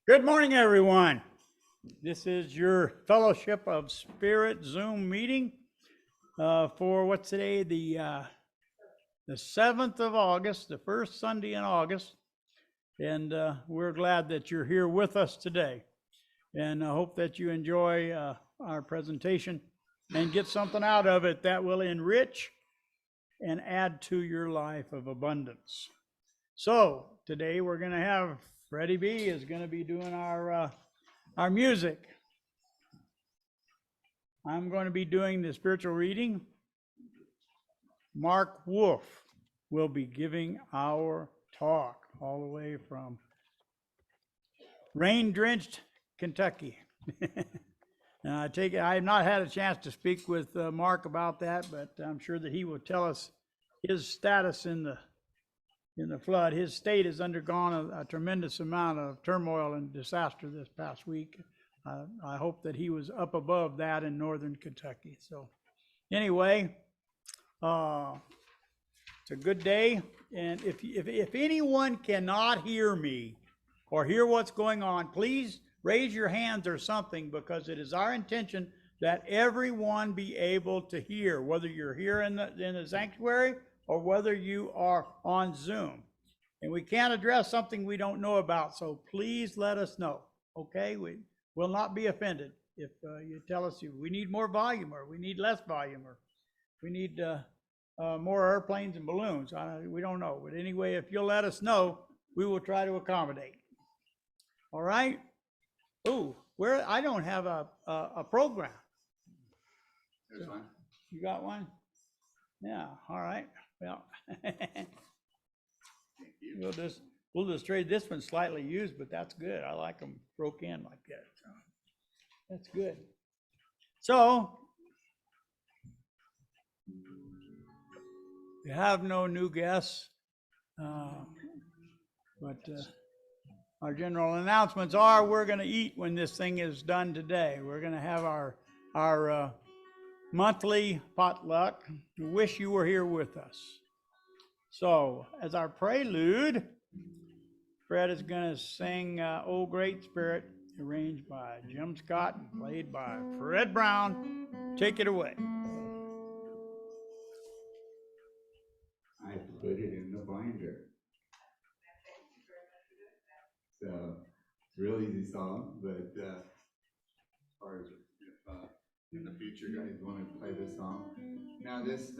Good morning, everyone. This is your Fellowship of Spirit Zoom meeting for what's today, the 7th of August, the first Sunday in August. And we're glad that you're here with us today. And I hope that you enjoy our presentation and get something out of it that will enrich and add to your life of abundance. So today we're going to have Freddie B is going to be doing our music. I'm going to be doing the spiritual reading. Mark Wolf will be giving our talk all the way from rain-drenched Kentucky. And I take it, I have not had a chance to speak with Mark about that, but I'm sure that he will tell us his status in the flood. His state has undergone a tremendous amount of turmoil and disaster this past week. I hope that he was up above that in northern Kentucky. So anyway, it's a good day. And if anyone cannot hear me or hear what's going on, please raise your hands or something, because it is our intention that everyone be able to hear, whether you're here in the sanctuary or whether you are on Zoom. And we can't address something we don't know about, so please let us know, okay? We will not be offended if you tell us we need more volume, or we need less volume, or we need more airplanes and balloons. We don't know, but anyway, if you'll let us know, we will try to accommodate. All right? Oh, I don't have a program. There's one. You got one? Yeah, all right. Well, Thank you. we'll just trade this one slightly used, but that's good. I like them broke in like that. So that's good. So we have no new guests, but our general announcements are we're going to eat when this thing is done today. We're going to have our monthly potluck. We wish you were here with us. So as our prelude, Fred is going to sing "Oh Great Spirit," arranged by Jim Scott and played by Fred Brown. Take it away. I put it in the binder. So it's a real easy song, but as far as if in the future guys want to play this song. Now this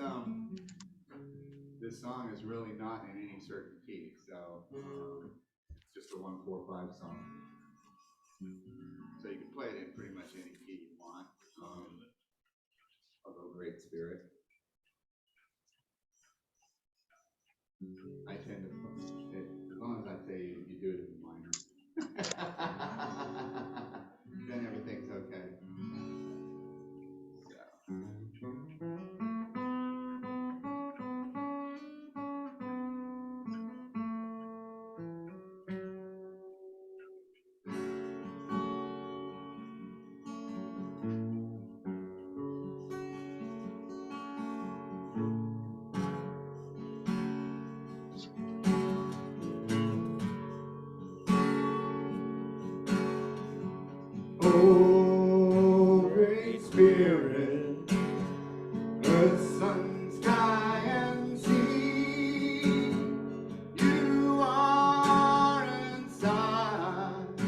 song is really not in any certain key, so it's just a 1-4-5 song. So you can play it in pretty much any key you want. Oh Great Spirit. I tend to put it, as long as I say you do it in minor. Then everything's okay. Oh, great Spirit, earth, sun, sky, and sea, you are inside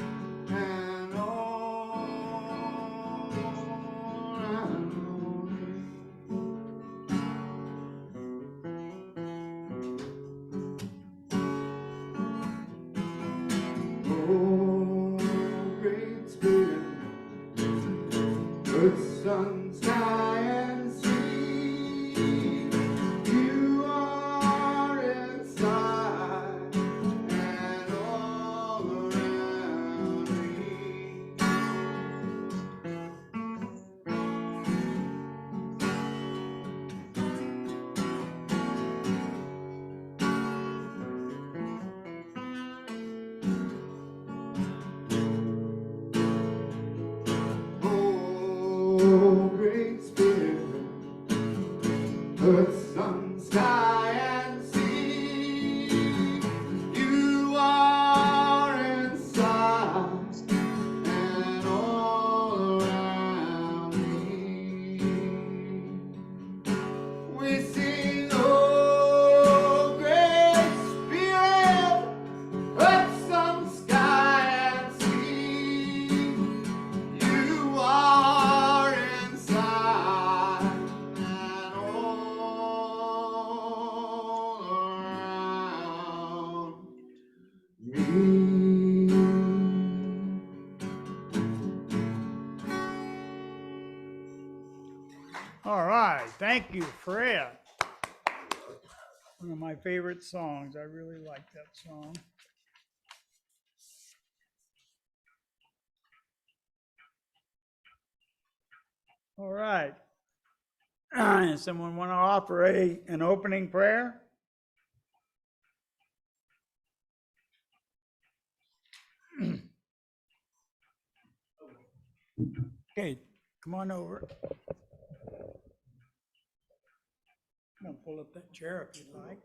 and all around me. Oh, great Spirit, earth, sun, sky, and sea, you are inside and all around me. Oh, All right, thank you, Fred. One of my favorite songs. I really like that song. All right. Someone want to offer an opening prayer? Okay, come on over. I'm gonna pull up that chair if you'd like.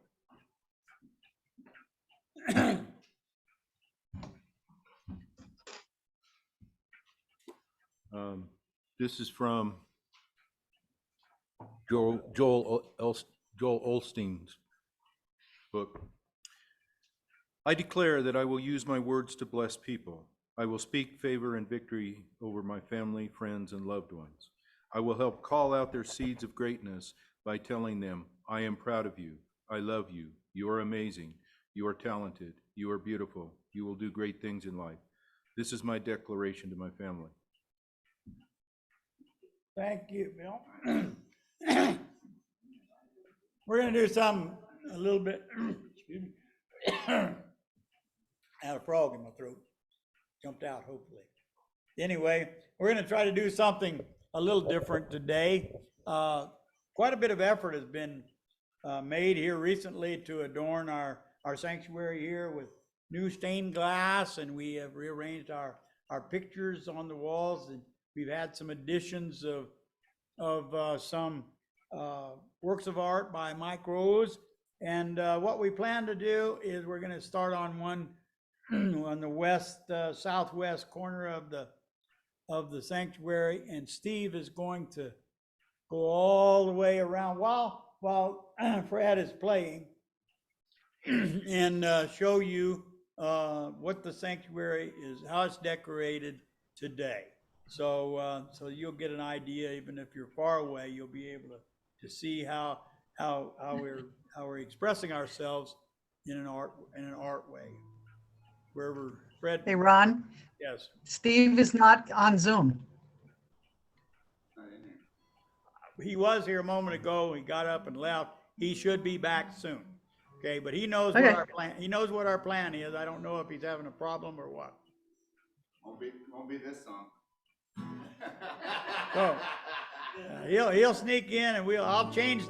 This is from Joel Olstein's book. I declare that I will use my words to bless people. I will speak favor and victory over my family, friends, and loved ones. I will help call out their seeds of greatness by telling them, I am proud of you. I love you. You are amazing. You are talented. You are beautiful. You will do great things in life. This is my declaration to my family. Thank you, Bill. We're gonna do something a little bit, excuse me. I had a frog in my throat, jumped out hopefully. Anyway, we're gonna try to do something a little different today. Quite a bit of effort has been made here recently to adorn our sanctuary here with new stained glass, and we have rearranged our pictures on the walls, and we've had some additions of some works of art by Mike Rose. And what we plan to do is we're going to start on one on the southwest corner of the sanctuary, and Steve is going to go all the way around while Fred is playing and show you what the sanctuary is, how it's decorated today. So you'll get an idea, even if you're far away, you'll be able to see how we're expressing ourselves in an art way. Wherever Fred. Hey, Ron, Yes. Steve is not on Zoom. He was here a moment ago. He got up and left. He should be back soon. Okay, but he knows Okay. what our plan. He knows what our plan is. I don't know if he's having a problem or what. Won't be this song. So he'll sneak in, and I'll change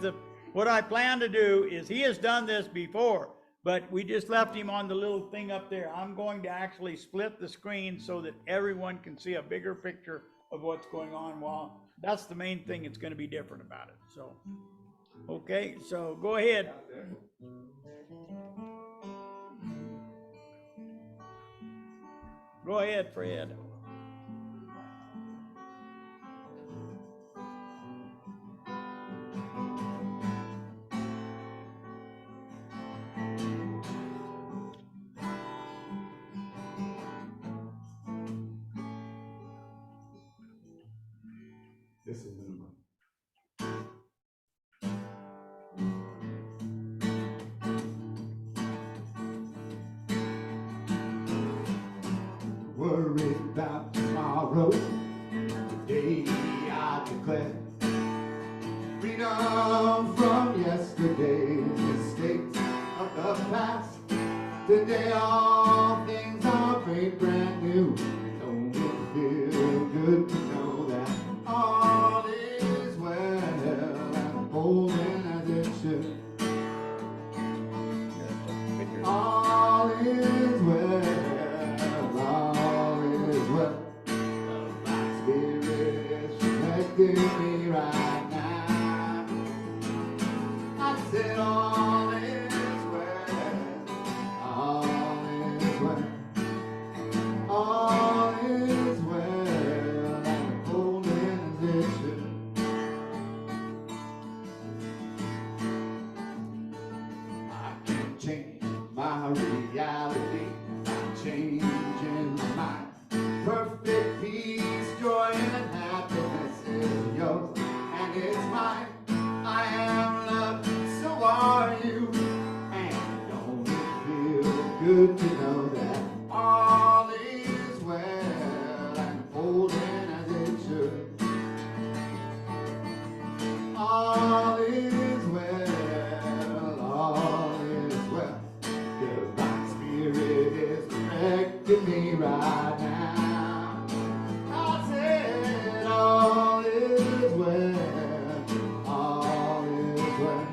what I plan to do is he has done this before, but we just left him on the little thing up there. I'm going to actually split the screen so that everyone can see a bigger picture of what's going on. Well, that's the main thing that's going to be different about it. So, okay, so go ahead. Go ahead, Fred. This is the one. Worried about tomorrow, today I declare freedom from yesterday's mistakes of the past. Today all things are made brand new. Don't it feel good to know that all is well and holding as it should? All is well, all is well. My spirit is protecting me right now. I said all is well, all is well. All is well and holding as it should. I can change my reality, I'm changing my mind. Perfect peace, joy, and happiness is yours, and it's mine. I am loved, so are you. And don't it feel good to know that directing me right now. I said all is well, all is well,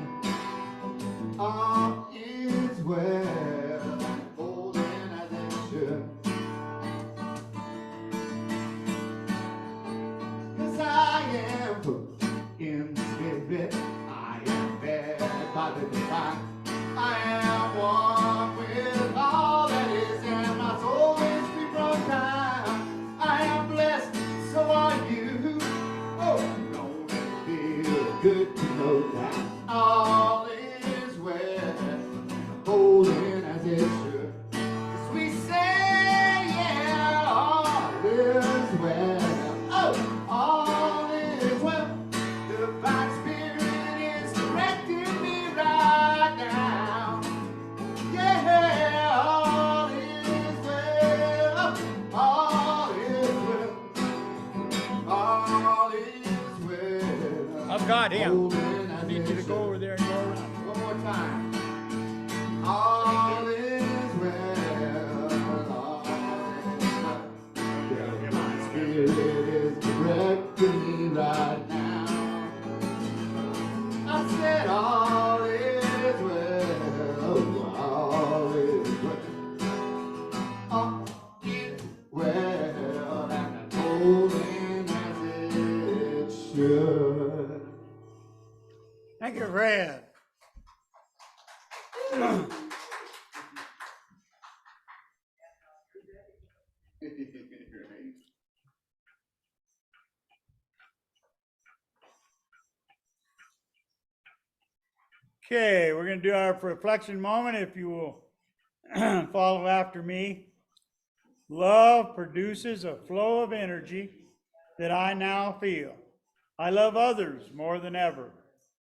all is well, holding as it should. 'Cause I am hooked in spirit, I am fed by the divine. I am one with all that is, and my soul is free from time. I am blessed, so are you. Oh, don't it feel good to know that all is well, holding as it should. 'Cause we say, yeah, all is well. Oh, all is well. Divine Spirit is directing me right now. Yeah, all is well. All is well. All is well. I've got him. Holding I as need it you to go should. over there and go around. One more time. All is well. All is well. Divine Spirit is directing me right now. I said all is well. All is well. All is well. And holding as it should. Thank you, Fred. Okay, we're going to do our reflection moment. If you will follow after me. Love produces a flow of energy that I now feel. I love others more than ever,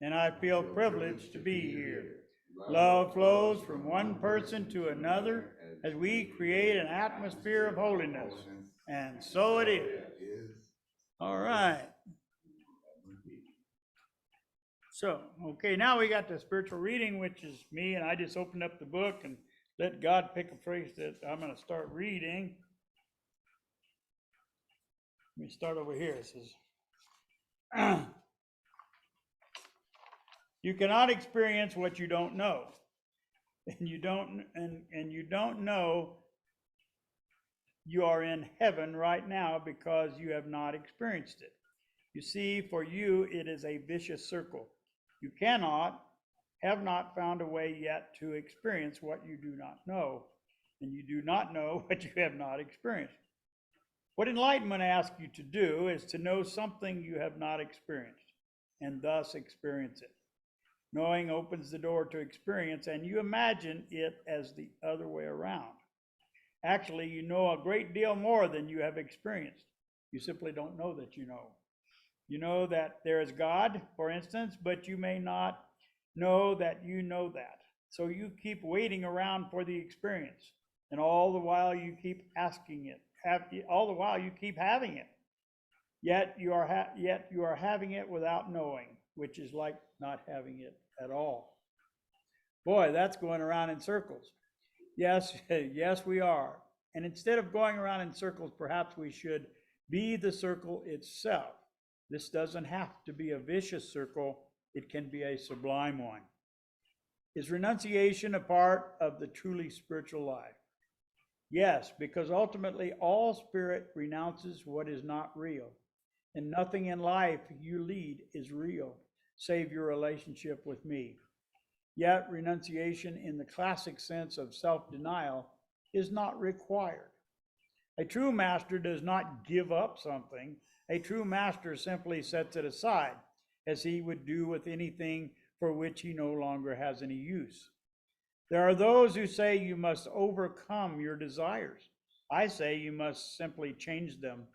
and I feel privileged to be here. Love flows from one person to another as we create an atmosphere of holiness. And so it is. All right. So, okay, now we got the spiritual reading, which is me, and I just opened up the book and let God pick a phrase that I'm going to start reading. Let me start over here. It says, you cannot experience what you don't know. And you don't know you are in heaven right now because you have not experienced it. You see, for you, it is a vicious circle. You have not found a way yet to experience what you do not know, and you do not know what you have not experienced. What enlightenment asks you to do is to know something you have not experienced, and thus experience it. Knowing opens the door to experience, and you imagine it as the other way around. Actually, you know a great deal more than you have experienced. You simply don't know that you know. You know that there is God, for instance, but you may not know that you know that. So you keep waiting around for the experience, and all the while you keep asking it. All the while you keep having it. Yet you are having it without knowing, which is like not having it at all. Boy, that's going around in circles. Yes, yes, we are. And instead of going around in circles, perhaps we should be the circle itself. This doesn't have to be a vicious circle. It can be a sublime one. Is renunciation a part of the truly spiritual life? Yes, because ultimately all spirit renounces what is not real. And nothing in life you lead is real, save your relationship with me. Yet renunciation in the classic sense of self-denial is not required. A true master does not give up something. A true master simply sets it aside, as he would do with anything for which he no longer has any use. There are those who say you must overcome your desires. I say you must simply change them.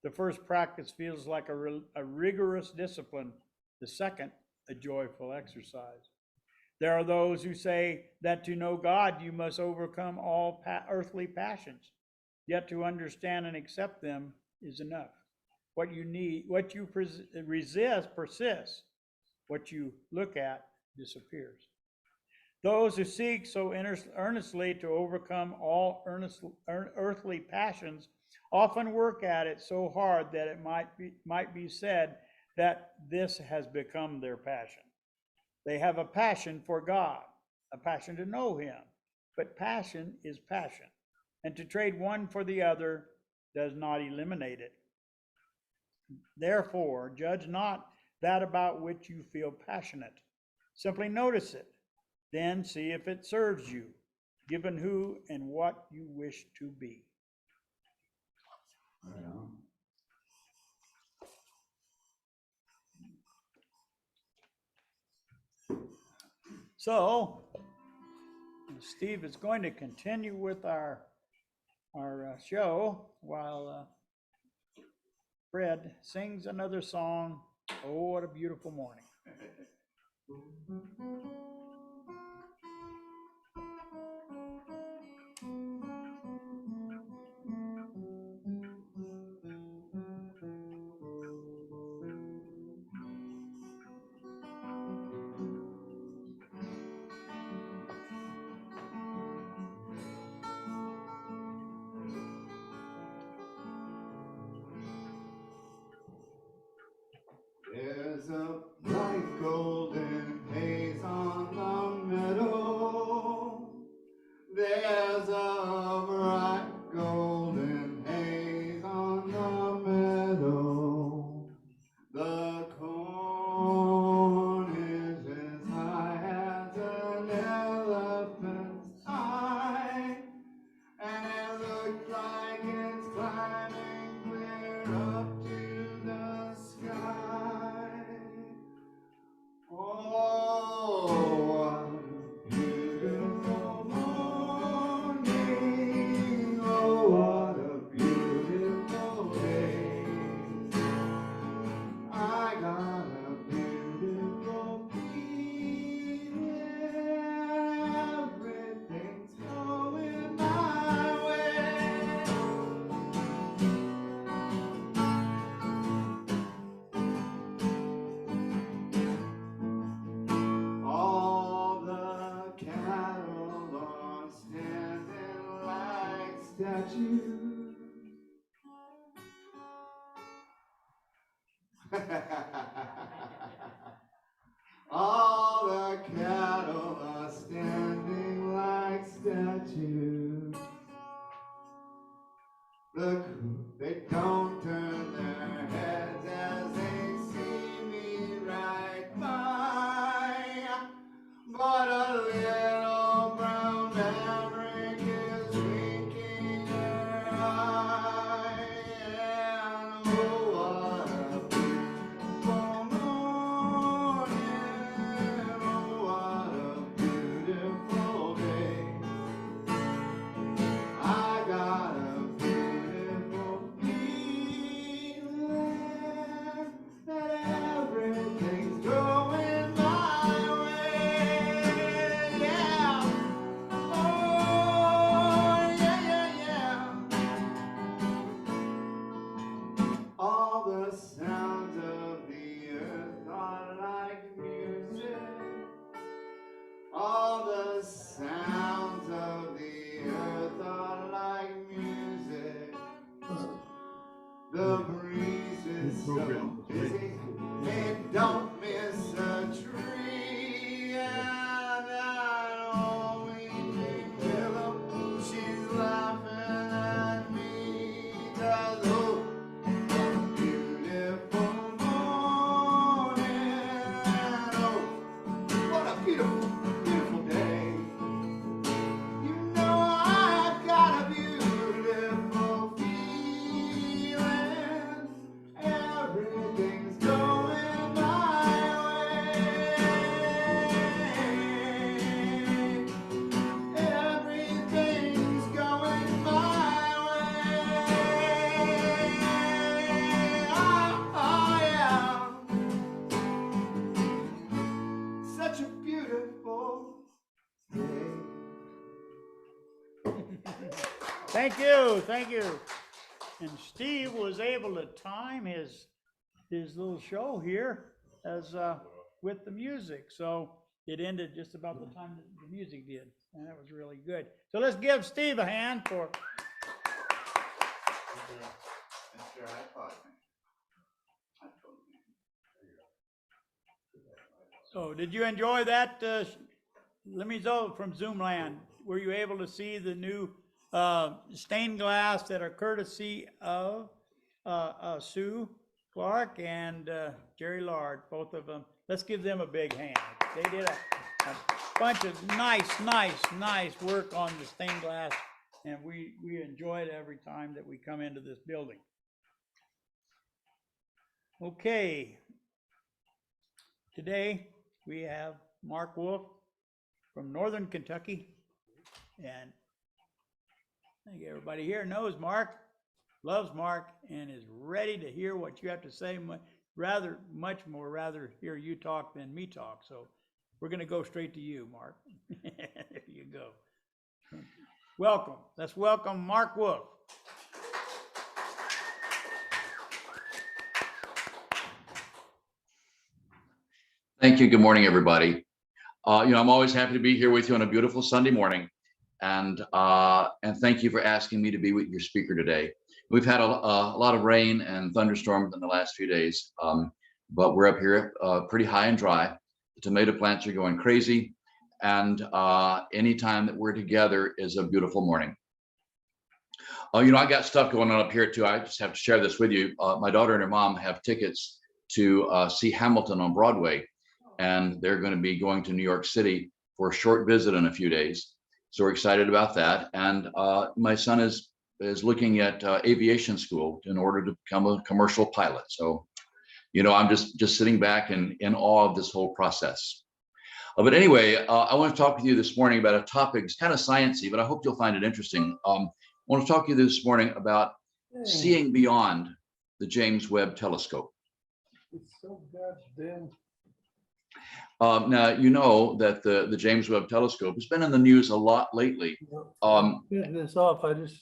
The first practice feels like a rigorous discipline. The second, a joyful exercise. There are those who say that to know God, you must overcome all earthly passions. Yet to understand and accept them is enough. What you resist persists. What you look at disappears. Those who seek so earnestly to overcome all earthly passions often work at it so hard that it might be said that this has become their passion. They have a passion for God, a passion to know Him, but passion is passion, and to trade one for the other does not eliminate it. Therefore, judge not that about which you feel passionate. Simply notice it, then see if it serves you, given who and what you wish to be. Right on. So, Steve is going to continue with our show while Fred sings another song. Oh, what a beautiful morning. There's a bright golden haze on the meadow. There's a bright golden haze on the meadow. The corn is as high as an elephant's eye, and it looks like it's climbing clear up to the sky. Oh, what a beautiful morning. Oh, what a beautiful day. I got a beautiful feeling. Everything's going my way. All the cattle are standing like statues. All the cattle are standing like statues. They don't turn their heads as they see me right by. But a little brown maverick is winking her eye. And oh, what a beautiful morning. Oh, what a beautiful day. I got a beautiful feeling that everything's going my way. Yeah. Oh, yeah, yeah, yeah. All the sounds of the earth are like music. All the sounds of the earth are like music. The breeze is so busy, it don't miss a tree. And that old weeping willow, she's laughing at me. 'Cause oh, what a beautiful morning. Oh, what a beautiful, beautiful day. You know I've got a beautiful feeling. Everything's going my way. Everything's going my way. Oh, yeah. Such a beautiful day. Thank you, thank you. And Steve was able to time his little show here as with the music. So it ended just about the time that the music did, and that was really good. So let's give Steve a hand for. Mr. iPod. So did you enjoy that? Let me know from Zoomland. Were you able to see the new stained glass that are courtesy of Sue Clark and Jerry Lard, both of them? Let's give them a big hand. They did a bunch of nice work on the stained glass, and we enjoy it every time that we come into this building. Okay. Today, we have Mark Wolf from Northern Kentucky, and I think everybody here knows Mark, loves Mark, and is ready to hear what you have to say, much more rather hear you talk than me talk. So we're going to go straight to you, Mark. There you go. Welcome. Let's welcome Mark Wolf. Thank you. Good morning, everybody. I'm always happy to be here with you on a beautiful Sunday morning, and thank you for asking me to be with your speaker today. We've had a lot of rain and thunderstorms in the last few days, but we're up here pretty high and dry. The tomato plants are going crazy, and anytime that we're together is a beautiful morning. I got stuff going on up here too. I just have to share this with you. My daughter and her mom have tickets to see Hamilton on Broadway, and they're going to be going to New York City for a short visit in a few days. So we're excited about that. And my son is looking at aviation school in order to become a commercial pilot. So, I'm just sitting back and in awe of this whole process. But anyway, I want to talk with you this morning about a topic. It's kind of sciencey, but I hope you'll find it interesting. I want to talk to you this morning about seeing beyond the James Webb Telescope. It's so goddamn. Now, you know that the James Webb Telescope has been in the news a lot lately. Getting this off, I just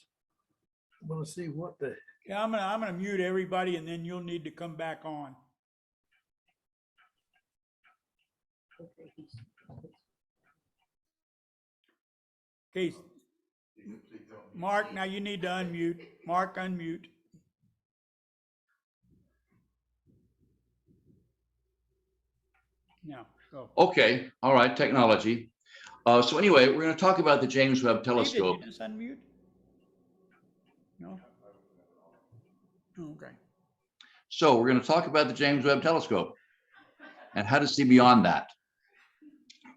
want to see what the. Yeah, I'm gonna mute everybody, and then you'll need to come back on. Okay, Mark, now you need to unmute. Mark, unmute. Now, go. Okay, all right, technology. So anyway, we're going to talk about the James Webb Steve, Telescope. did you just unmute? No? Okay. So we're going to talk about the James Webb Telescope and how to see beyond that.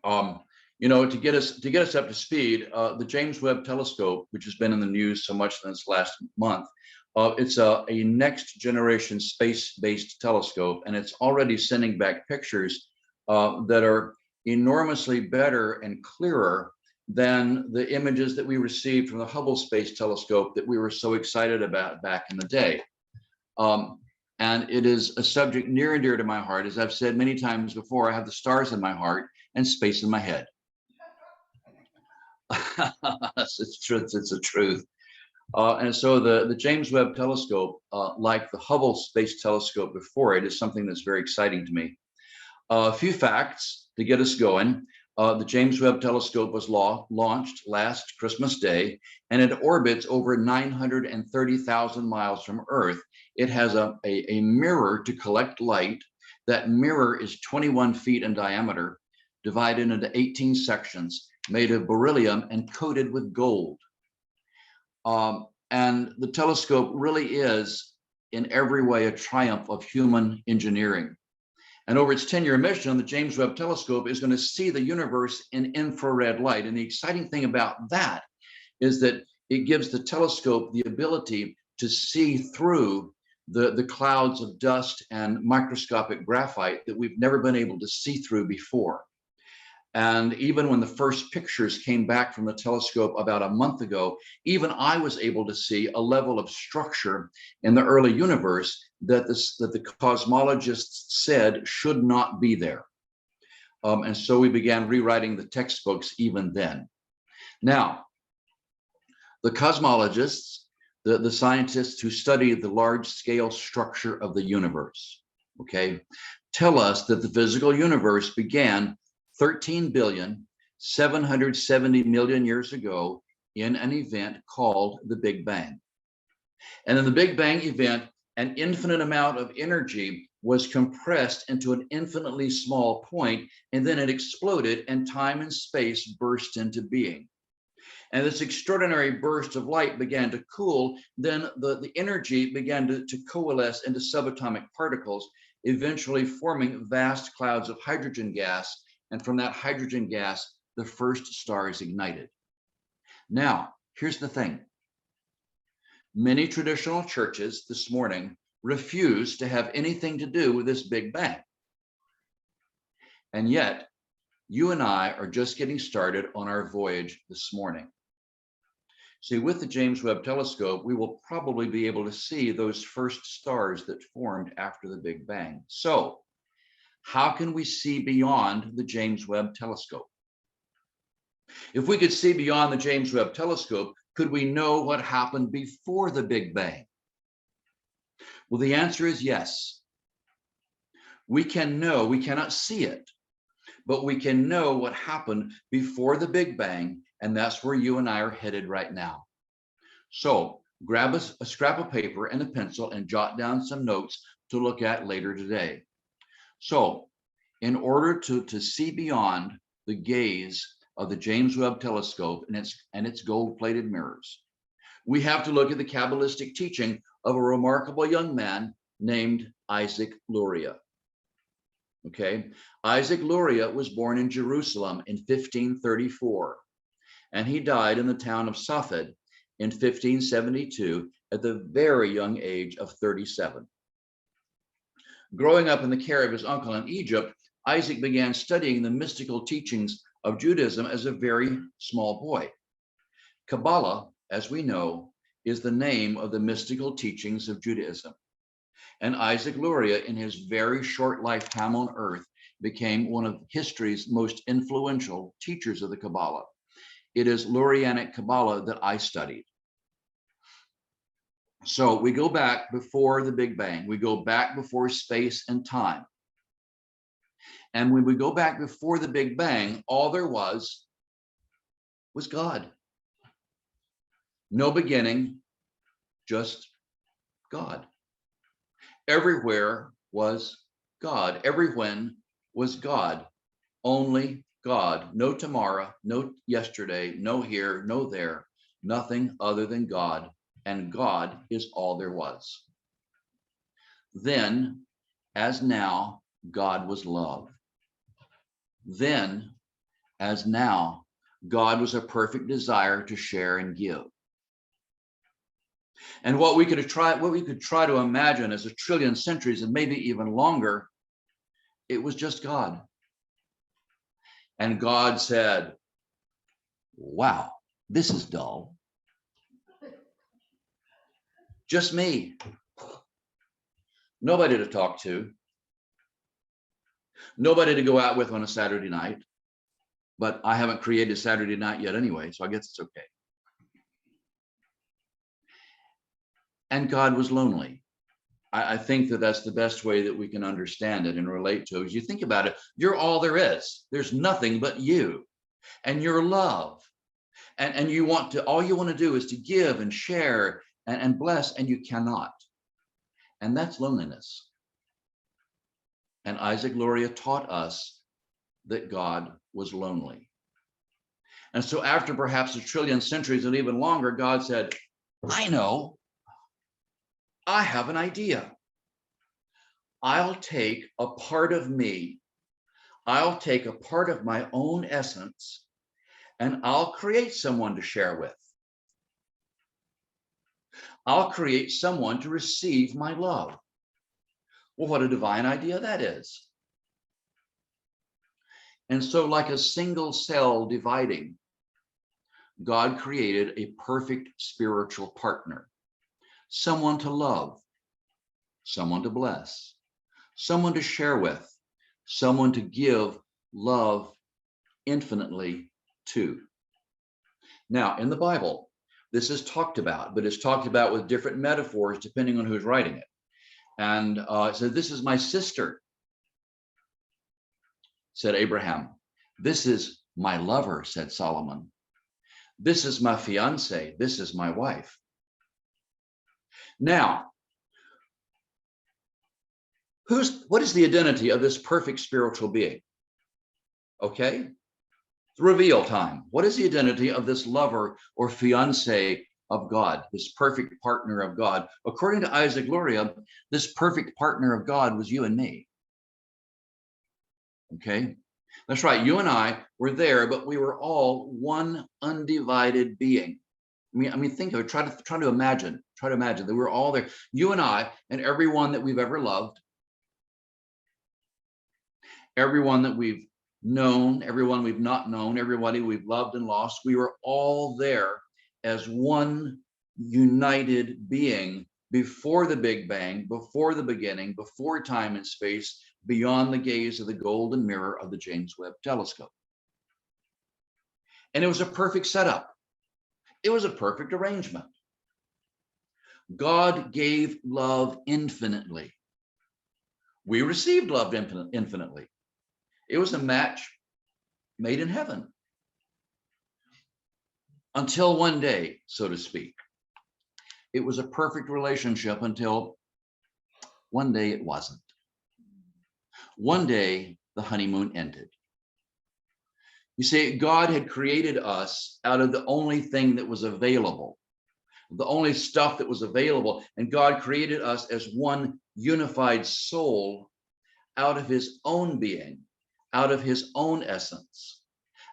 To get us up to speed, the James Webb Telescope, which has been in the news so much this last month, it's a next generation space-based telescope, and it's already sending back pictures that are enormously better and clearer than the images that we received from the Hubble Space Telescope that we were so excited about back in the day. And it is a subject near and dear to my heart. As I've said many times before, I have the stars in my heart and space in my head. It's truth. It's the truth. And so the James Webb Telescope, like the Hubble Space Telescope before it, is something that's very exciting to me. A few facts to get us going. The James Webb Telescope was launched last Christmas Day, and it orbits over 930,000 miles from Earth. It has a mirror to collect light. That mirror is 21 feet in diameter, divided into 18 sections, made of beryllium and coated with gold. And the telescope really is, in every way, a triumph of human engineering. And over its 10-year mission, the James Webb Telescope is going to see the universe in infrared light. And the exciting thing about that is that it gives the telescope the ability to see through the clouds of dust and microscopic graphite that we've never been able to see through before. And even when the first pictures came back from the telescope about a month ago, even I was able to see a level of structure in the early universe that the cosmologists said should not be there. And so we began rewriting the textbooks even then. Now, the cosmologists, the scientists who study the large scale structure of the universe, okay, tell us that the physical universe began 13,770,000,000 years ago in an event called the Big Bang. And in the Big Bang event, an infinite amount of energy was compressed into an infinitely small point, and then it exploded and time and space burst into being. And this extraordinary burst of light began to cool. Then the energy began to coalesce into subatomic particles, eventually forming vast clouds of hydrogen gas. And from that hydrogen gas, the first stars ignited. Now, here's the thing. Many traditional churches this morning refuse to have anything to do with this Big Bang. And yet, you and I are just getting started on our voyage this morning. See, with the James Webb Telescope, we will probably be able to see those first stars that formed after the Big Bang. So, how can we see beyond the James Webb Telescope? If we could see beyond the James Webb Telescope, could we know what happened before the Big Bang? Well, the answer is yes. We can know, we cannot see it, but we can know what happened before the Big Bang, and that's where you and I are headed right now. So grab a scrap of paper and a pencil and jot down some notes to look at later today. So in order to see beyond the gaze of the James Webb Telescope and its gold-plated mirrors, we have to look at the Kabbalistic teaching of a remarkable young man named Isaac Luria. Okay, Isaac Luria was born in Jerusalem in 1534, and he died in the town of Safed in 1572 at the very young age of 37. Growing up in the care of his uncle in Egypt, Isaac began studying the mystical teachings of Judaism as a very small boy. Kabbalah, as we know, is the name of the mystical teachings of Judaism. And Isaac Luria, in his very short lifetime on earth, became one of history's most influential teachers of the Kabbalah. It is Lurianic Kabbalah that I studied. So we go back before the Big Bang. We go back before space and time. And when we go back before the Big Bang, all there was God. No beginning, just God. Everywhere was God. Everywhen was God. Only God. No tomorrow, no yesterday, no here, no there. Nothing other than God. And God is all there was. Then, as now, God was love. Then, as now, God was a perfect desire to share and give. And what we could try to imagine as 1,000,000,000 centuries and maybe even longer, it was just God. And God said, wow, this is dull. Just me. Nobody to talk to. Nobody to go out with on a Saturday night. But I haven't created Saturday night yet anyway, so I guess it's okay. And God was lonely. I think that that's the best way that we can understand it and relate to it. As you think about it, you're all there is. There's nothing but you and your love. And you want to, all you want to do is to give and share and bless, and you cannot. And that's loneliness. And Isaac Luria taught us that God was lonely. And so after perhaps 1,000,000,000 centuries and even longer, God said, I know. I have an idea. I'll take a part of me. I'll take a part of my own essence, and I'll create someone to share with. I'll create someone to receive my love. Well, what a divine idea that is. And so, like a single cell dividing, God created a perfect spiritual partner. Someone to love, someone to bless, someone to share with, someone to give love infinitely to. Now, in the Bible, this is talked about, but it's talked about with different metaphors depending on who's writing it. And so this is my sister, said Abraham. This is my lover, said Solomon. This is my fiance. This is my wife. Now, what is the identity of this perfect spiritual being? Okay, it's reveal time. What is the identity of this lover or fiance of God, this perfect partner of God? According to Isaac Luria, this perfect partner of God was you and me. Okay, that's right. You and I were there, but we were all one undivided being. I mean, think of it. Try to imagine that we were all there. You and I, and everyone that we've ever loved, everyone that we've known, everyone we've not known, everybody we've loved and lost. We were all there as one united being before the Big Bang, before the beginning, before time and space, beyond the gaze of the golden mirror of the James Webb telescope. And it was a perfect setup. It was a perfect arrangement. God gave love infinitely. We received love infinitely. It was a match made in heaven. Until one day, so to speak. It was a perfect relationship until one day it wasn't. One day the honeymoon ended. You see, God had created us out of the only thing that was available, the only stuff that was available. And God created us as one unified soul out of his own being, out of his own essence,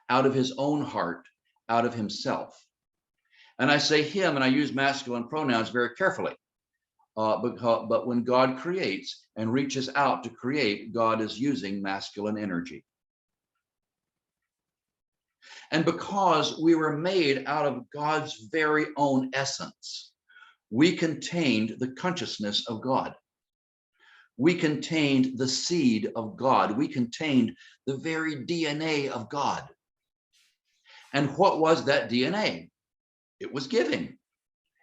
out of his own heart, out of himself. And I say him, and I use masculine pronouns very carefully. But when God creates and reaches out to create, God is using masculine energy. And because we were made out of God's very own essence, we contained the consciousness of God. We contained the seed of God. We contained the very DNA of God. And what was that DNA? It was giving.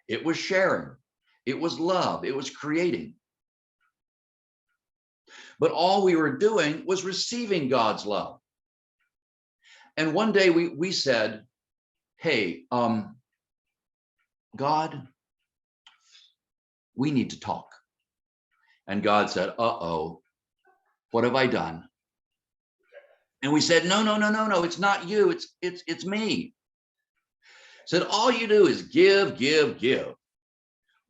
It was sharing. It was love. It was creating. But all we were doing was receiving God's love. And one day we said, hey, God, we need to talk. And God said, uh-oh, what have I done? And we said, no, it's not you, it's me. Said, all you do is give.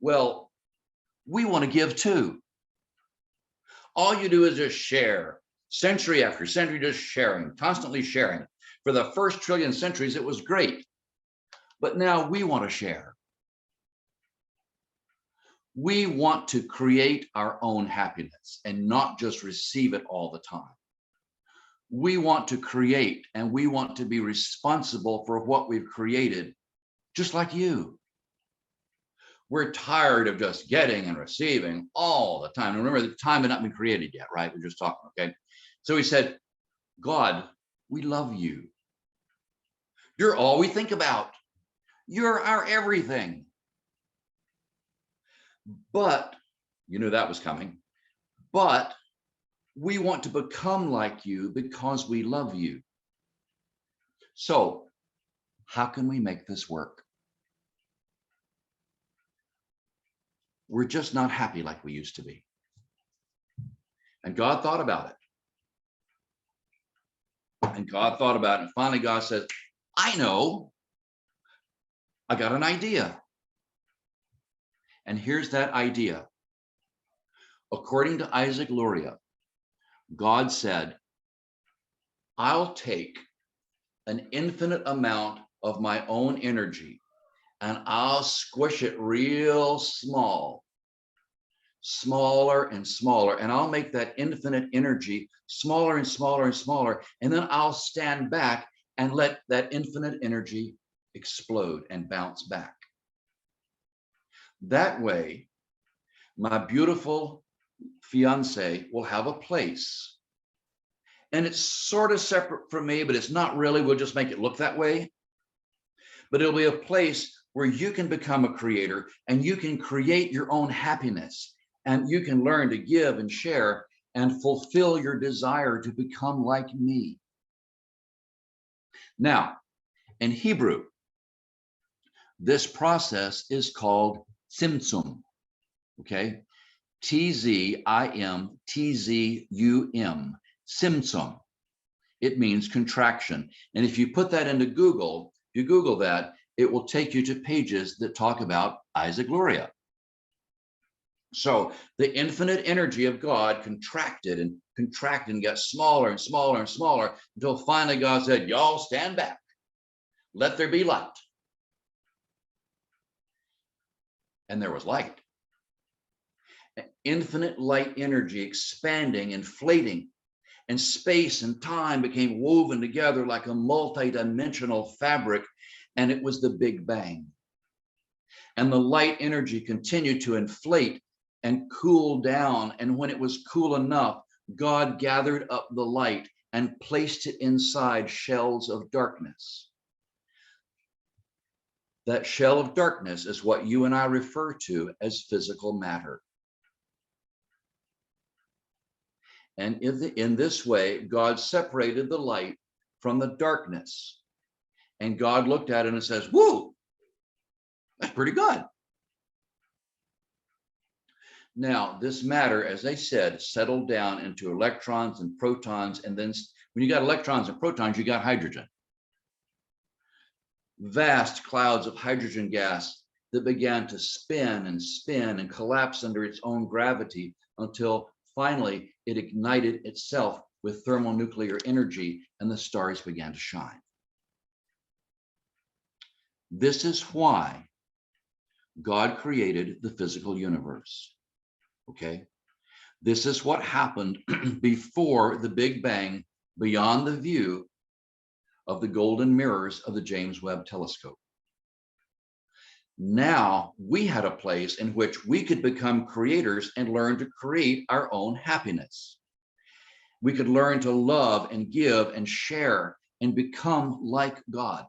Well, we want to give too. All you do is just share, century after century, just sharing, constantly sharing. For the first trillion centuries, it was great. But now we want to share. We want to create our own happiness and not just receive it all the time. We want to create and we want to be responsible for what we've created, just like you. We're tired of just getting and receiving all the time. And remember, the time had not been created yet, right? We're just talking, okay? So he said, God, we love you. You're all we think about. You're our everything. But, you knew that was coming, but we want to become like you because we love you. So how can we make this work? We're just not happy like we used to be. And God thought about it. And God thought about it. And finally God says, I know. I got an idea. And here's that idea. According to Isaac Luria, God said, I'll take an infinite amount of my own energy and I'll squish it real small, smaller and smaller. And I'll make that infinite energy smaller and smaller and smaller. And then I'll stand back and let that infinite energy explode and bounce back. That way, my beautiful fiance will have a place. And it's sort of separate from me, but it's not really. We'll just make it look that way. But it'll be a place where you can become a creator and you can create your own happiness and you can learn to give and share and fulfill your desire to become like me. Now, in Hebrew, this process is called tzimtzum, okay? T-Z-I-M-T-Z-U-M, tzimtzum. It means contraction. And if you put that into Google, if you Google that, it will take you to pages that talk about Isaac Luria. So the infinite energy of God contracted and contracted and got smaller and smaller and smaller until finally God said, y'all stand back. Let there be light. And there was light. Infinite light energy expanding, inflating, and space and time became woven together like a multi-dimensional fabric, and it was the Big Bang. And the light energy continued to inflate and cool down, and when it was cool enough, God gathered up the light and placed it inside shells of darkness. That shell of darkness is what you and I refer to as physical matter. And in this way, God separated the light from the darkness. And God looked at it and says, whoa, that's pretty good. Now, this matter, as I said, settled down into electrons and protons. And then when you got electrons and protons, you got hydrogen. Vast clouds of hydrogen gas that began to spin and collapse under its own gravity until finally it ignited itself with thermonuclear energy and the stars began to shine. This is why God created the physical universe. Okay? This is what happened before the Big Bang, beyond the view of the golden mirrors of the James Webb telescope. Now we had a place in which we could become creators and learn to create our own happiness. We could learn to love and give and share and become like God.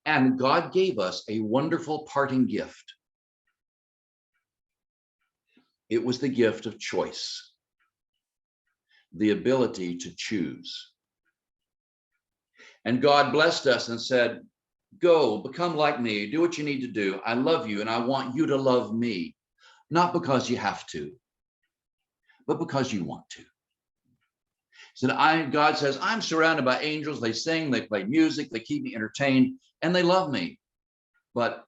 And God gave us a wonderful parting gift. It was the gift of choice, the ability to choose. And God blessed us and said, go, become like me, do what you need to do. I love you and I want you to love me, not because you have to, but because you want to. So God says, I'm surrounded by angels. They sing, they play music, they keep me entertained, and they love me. But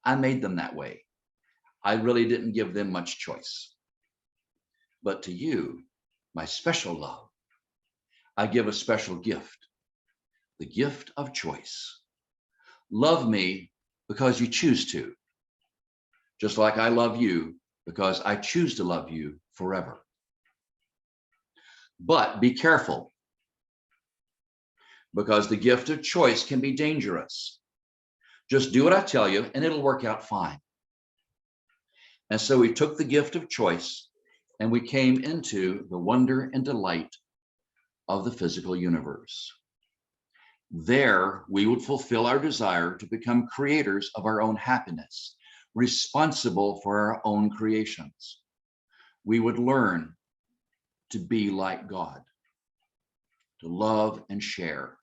I made them that way. I really didn't give them much choice. But to you, my special love, I give a special gift. The gift of choice. Love me because you choose to, just like I love you because I choose to love you forever. But be careful, because the gift of choice can be dangerous. Just do what I tell you and it'll work out fine. And so we took the gift of choice and we came into the wonder and delight of the physical universe. There, we would fulfill our desire to become creators of our own happiness, responsible for our own creations. We would learn to be like God, to love and share.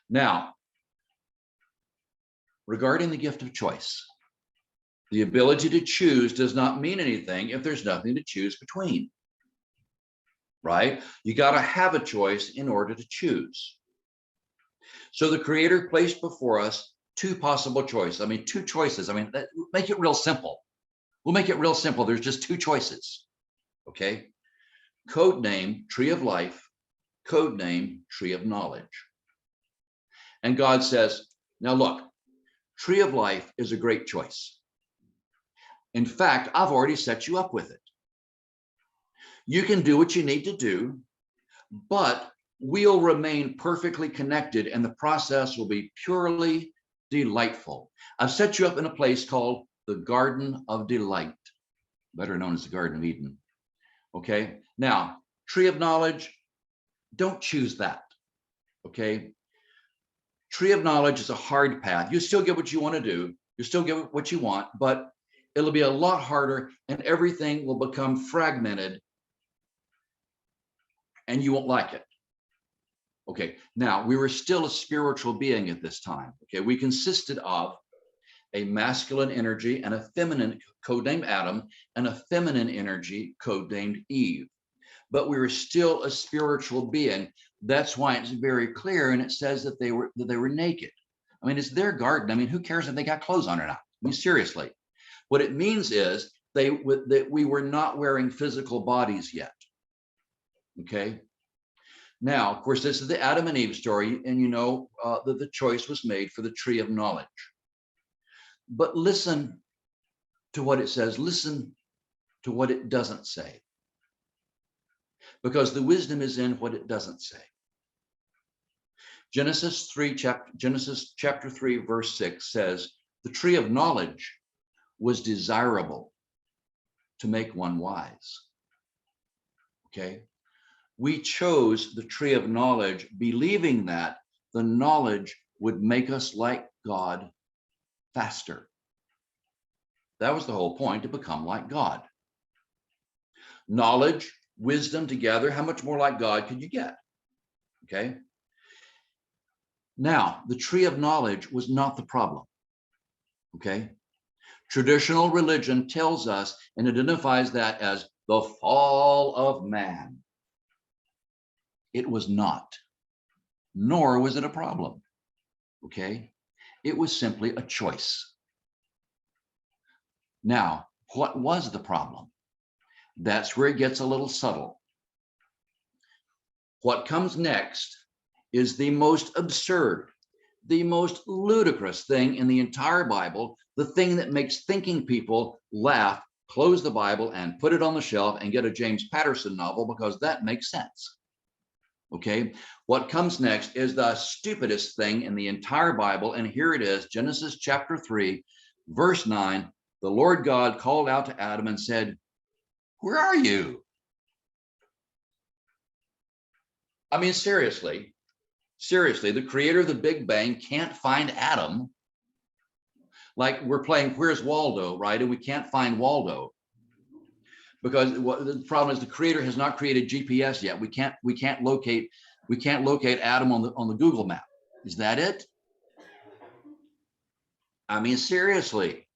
Now, regarding the gift of choice, the ability to choose does not mean anything if there's nothing to choose between, right? You got to have a choice in order to choose. So the Creator placed before us two possible choices. Two choices. Make it real simple. We'll make it real simple. There's just two choices. Okay. Code name, tree of life. Code name, tree of knowledge. And God says, now look, tree of life is a great choice. In fact, I've already set you up with it. You can do what you need to do, but we'll remain perfectly connected and the process will be purely delightful. I've set you up in a place called the Garden of Delight, better known as the Garden of Eden. Okay, now, tree of knowledge, don't choose that. Okay, tree of knowledge is a hard path. You still get what you want to do, you still get what you want, but it'll be a lot harder and everything will become fragmented and you won't like it. Okay, now we were still a spiritual being at this time. Okay, we consisted of a masculine energy and a feminine, codenamed Adam, and a feminine energy codenamed Eve. But we were still a spiritual being. That's why it's very clear, and it says that they were naked. I mean, it's their garden. I mean, who cares if they got clothes on or not? I mean, seriously. What it means is that we were not wearing physical bodies yet. Okay. Now, of course, this is the Adam and Eve story, and you know that the choice was made for the tree of knowledge. But listen to what it says. Listen to what it doesn't say. Because the wisdom is in what it doesn't say. Genesis chapter 3, verse 6 says, the tree of knowledge was desirable to make one wise. Okay. We chose the tree of knowledge, believing that the knowledge would make us like God faster. That was the whole point, to become like God. Knowledge, wisdom together, how much more like God could you get? Okay. Now, the tree of knowledge was not the problem. Okay. Traditional religion tells us and identifies that as the fall of man. It was not, nor was it a problem. Okay. It was simply a choice. Now, what was the problem? That's where it gets a little subtle. What comes next is the most absurd, the most ludicrous thing in the entire Bible, the thing that makes thinking people laugh, close the Bible and put it on the shelf and get a James Patterson novel, because that makes sense. Okay, what comes next is the stupidest thing in the entire Bible, and here it is, Genesis chapter 3, verse 9. The Lord God called out to Adam and said, "Where are you?" I mean, seriously, the creator of the Big Bang can't find Adam. Like we're playing Where's Waldo, right? And we can't find Waldo. Because the problem is the creator has not created GPS yet. We can't locate Adam on the Google map. Is that it? I mean, seriously.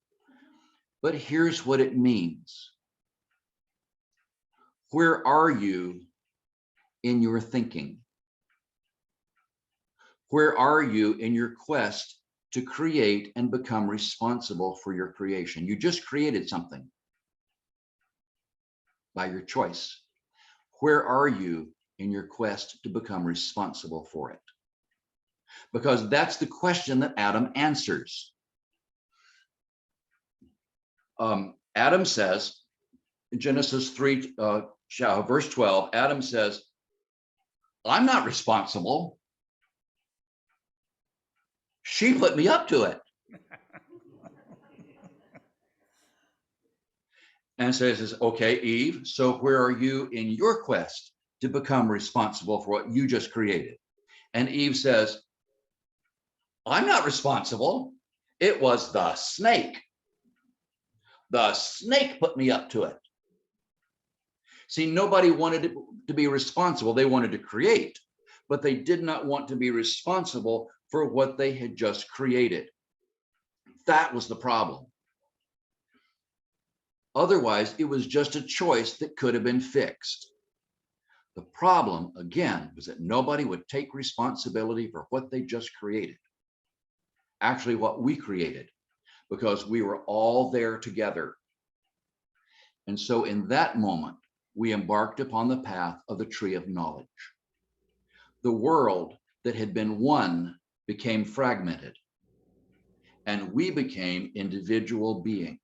But here's what it means. Where are you in your thinking? Where are you in your quest to create and become responsible for your creation? You just created something by your choice. Where are you in your quest to become responsible for it? Because that's the question that Adam answers. Adam says, in Genesis 3, verse 12, Adam says, "I'm not responsible. She put me up to it." And so he says, "Okay, Eve, so where are you in your quest to become responsible for what you just created?" And Eve says, "I'm not responsible. It was the snake. The snake put me up to it." See, nobody wanted to be responsible. They wanted to create, but they did not want to be responsible for what they had just created. That was the problem. Otherwise, it was just a choice that could have been fixed. The problem, again, was that nobody would take responsibility for what they just created. Actually, what we created, because we were all there together. And so in that moment, we embarked upon the path of the tree of knowledge. The world that had been one became fragmented, and we became individual beings.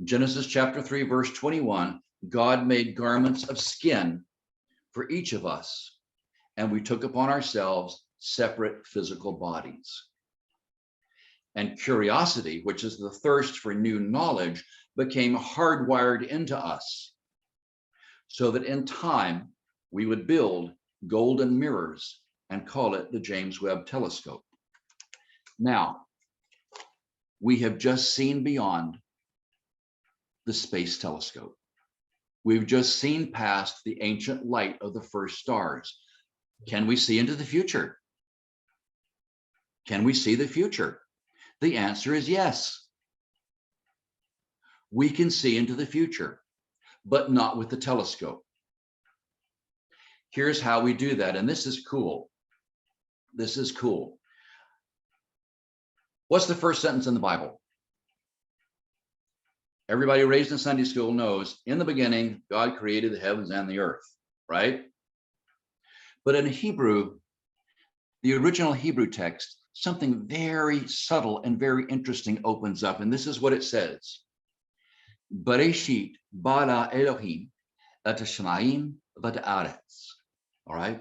Genesis chapter 3, verse 21, God made garments of skin for each of us, and we took upon ourselves separate physical bodies. And curiosity, which is the thirst for new knowledge, became hardwired into us, so that in time we would build golden mirrors and call it the James Webb telescope. Now, we have just seen beyond the space telescope. We've just seen past the ancient light of the first stars. Can we see into the future? Can we see the future? The answer is yes. We can see into the future, but not with the telescope. Here's how we do that, and this is cool. This is cool. What's the first sentence in the Bible? Everybody raised in Sunday school knows, in the beginning, God created the heavens and the earth, right? But in Hebrew, the original Hebrew text, something very subtle and very interesting opens up, and this is what it says. Bereshit bara Elohim et hashamayim v'et haaretz. All right?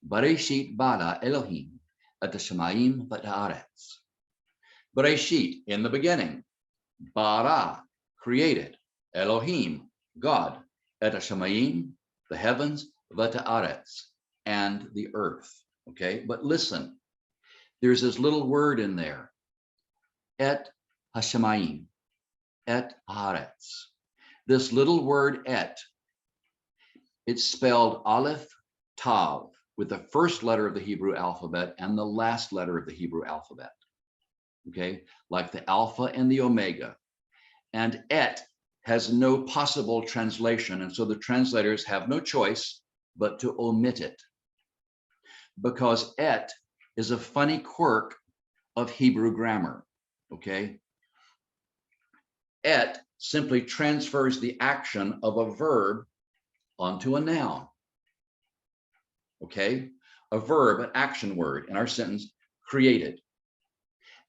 Bereshit bara Elohim et hashamayim v'et haaretz. Bereshit, in the beginning. Bara, created. Elohim, God. Et hashamayim, the heavens. V'et haaretz, and the earth. Okay? But listen, there's this little word in there. Et hashamayim. Et haaretz. This little word et, it's spelled Aleph Tav with the first letter of the Hebrew alphabet and the last letter of the Hebrew alphabet. Okay, like the Alpha and the Omega. And et has no possible translation, and so the translators have no choice but to omit it, because et is a funny quirk of Hebrew grammar. Okay, et simply transfers the action of a verb onto a noun. Okay, a verb, an action word in our sentence, created.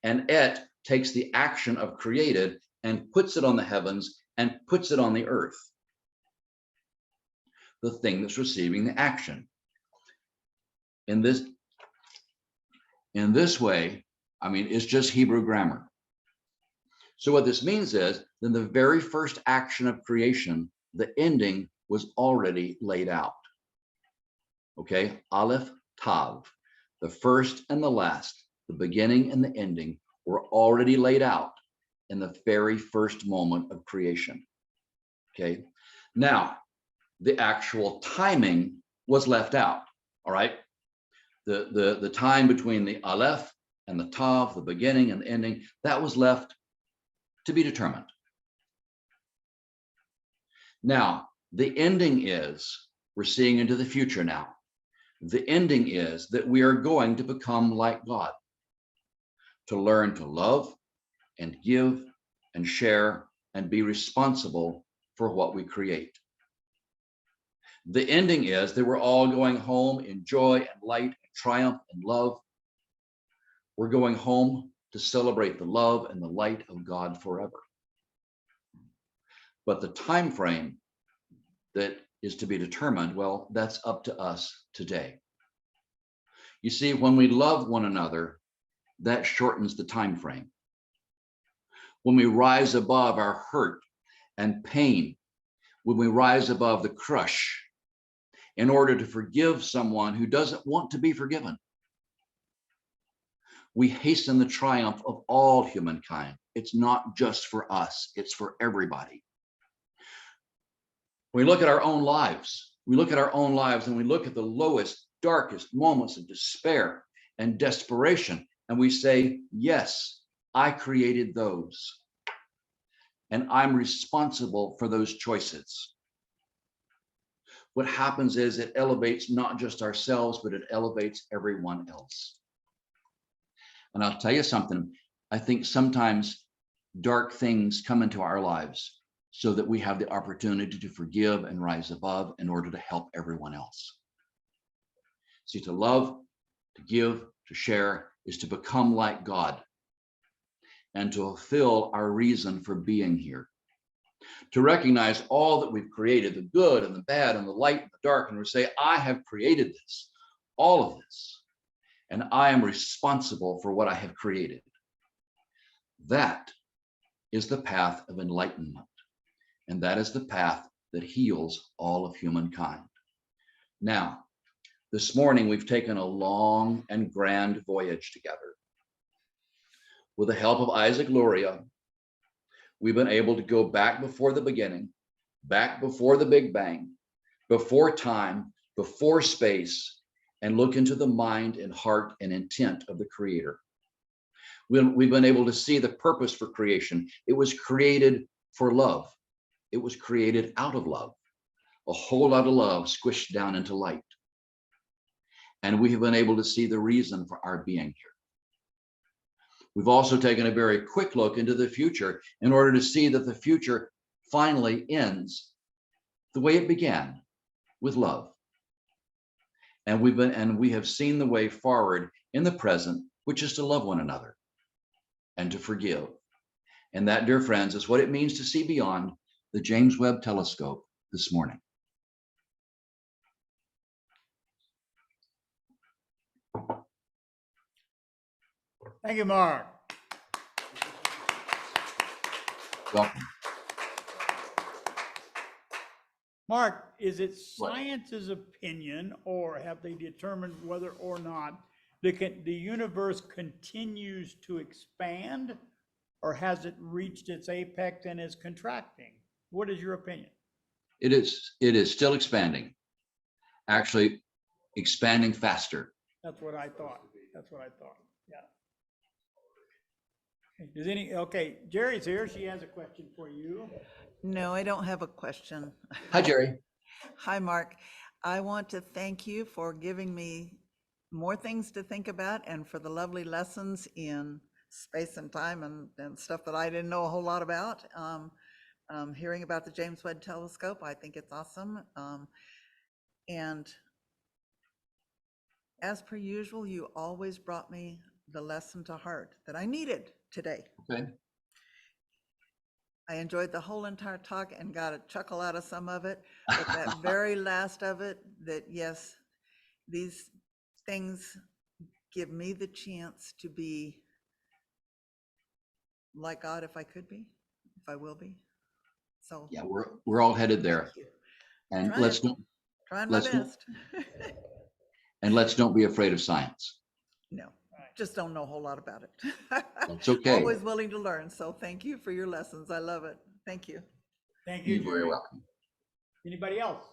And et takes the action of created and puts it on the heavens and puts it on the earth, the thing that's receiving the action. In this way, I mean, it's just Hebrew grammar. So what this means is, then the very first action of creation, the ending was already laid out. Okay, Aleph Tav, the first and the last, the beginning and the ending were already laid out in the very first moment of creation. Okay, now the actual timing was left out. All right, the time between the Aleph and the Tav, the beginning and the ending, that was left to be determined. Now, the ending is, we're seeing into the future now. The ending is that we are going to become like God, to learn to love and give and share and be responsible for what we create. The ending is that we're all going home in joy and light and triumph and love. We're going home to celebrate the love and the light of God forever. But the time frame that is to be determined, well, that's up to us today. You see, when we love one another, that shortens the time frame. When we rise above our hurt and pain, when we rise above the crush in order to forgive someone who doesn't want to be forgiven, we hasten the triumph of all humankind. It's not just for us, it's for everybody. We look at our own lives. We look at our own lives and we look at the lowest, darkest moments of despair and desperation, and we say, yes, I created those, and I'm responsible for those choices. What happens is it elevates not just ourselves, but it elevates everyone else. And I'll tell you something, I think sometimes dark things come into our lives so that we have the opportunity to forgive and rise above in order to help everyone else. See, to love, to give, to share is to become like God and to fulfill our reason for being here. To recognize all that we've created, the good and the bad and the light and the dark, and we say, I have created this, all of this, and I am responsible for what I have created. That is the path of enlightenment, and that is the path that heals all of humankind. Now, this morning, we've taken a long and grand voyage together. With the help of Isaac Luria, we've been able to go back before the beginning, back before the Big Bang, before time, before space, and look into the mind and heart and intent of the Creator. We've been able to see the purpose for creation. It was created for love. It was created out of love. A whole lot of love squished down into light. And we have been able to see the reason for our being here. We've also taken a very quick look into the future in order to see that the future finally ends the way it began, with love. And we have seen the way forward in the present, which is to love one another and to forgive. And that, dear friends, is what it means to see beyond the James Webb telescope this morning. Thank you, Mark. Welcome. Mark, is it science's opinion, or have they determined whether or not the universe continues to expand, or has it reached its apex and is contracting? What is your opinion? It is still expanding, actually expanding faster. That's what I thought. That's what I thought. Yeah. Okay, Jerry's here. She has a question for you. No, I don't have a question. Hi, Jerry. Hi, Mark. I want to thank you for giving me more things to think about and for the lovely lessons in space and time and stuff that I didn't know a whole lot about. Hearing about the James Webb telescope, I think it's awesome. And as per usual, you always brought me the lesson to heart that I needed today. Okay. I enjoyed the whole entire talk and got a chuckle out of some of it, but that very last of it, that yes, these things give me the chance to be like God if I could be, if I will be. So Yeah, we're all headed there. thank you. And Trying my best. let's don't be afraid of science. No, just don't know a whole lot about it. That's okay. Always willing to learn. So thank you for your lessons. I love it. Thank you. Thank you, You're very Jerry. welcome. Anybody else?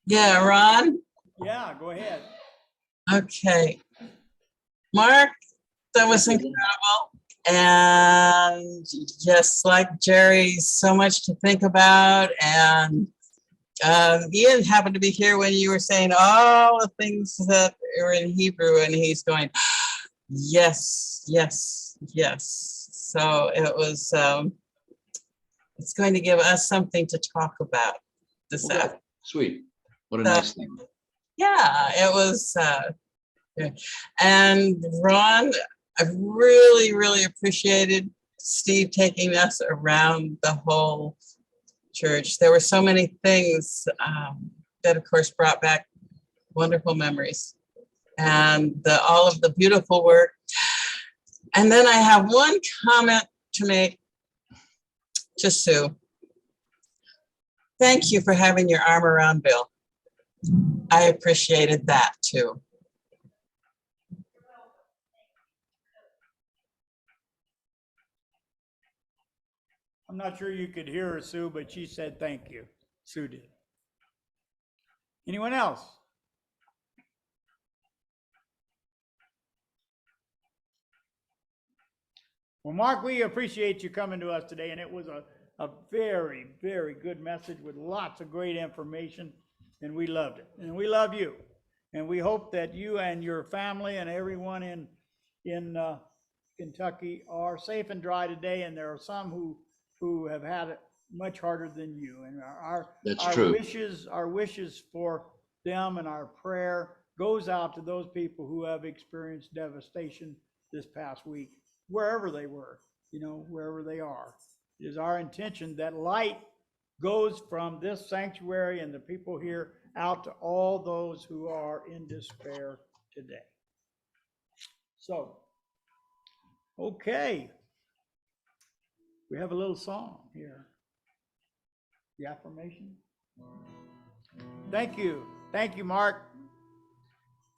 Yeah, Ron? Yeah, go ahead. Okay. Mark, that was incredible. And just like Jerry, so much to think about. And Ian happened to be here when you were saying all the things that are in Hebrew, and he's going, yes, yes, yes. So it was, it's going to give us something to talk about this Okay. afternoon. Sweet. What a nice thing. Yeah, it was, yeah. And Ron, I really, really appreciated Steve taking us around the whole church. There were so many things that, of course, brought back wonderful memories and all of the beautiful work. And then I have one comment to make to Sue. Thank you for having your arm around Bill. I appreciated that too. I'm not sure you could hear her, Sue, but she said thank you. Sue did. Anyone else? Well, Mark, we appreciate you coming to us today, and it was a very, very good message with lots of great information, and we loved it. And we love you. And we hope that you and your family and everyone in Kentucky are safe and dry today, and there are some who have had it much harder than you. And That's our true. wishes for them and our prayer goes out to those people who have experienced devastation this past week, wherever they were, wherever they are. It is our intention that light goes from this sanctuary and the people here out to all those who are in despair today. So, okay. We have a little song here. The affirmation. Thank you. Thank you, Mark.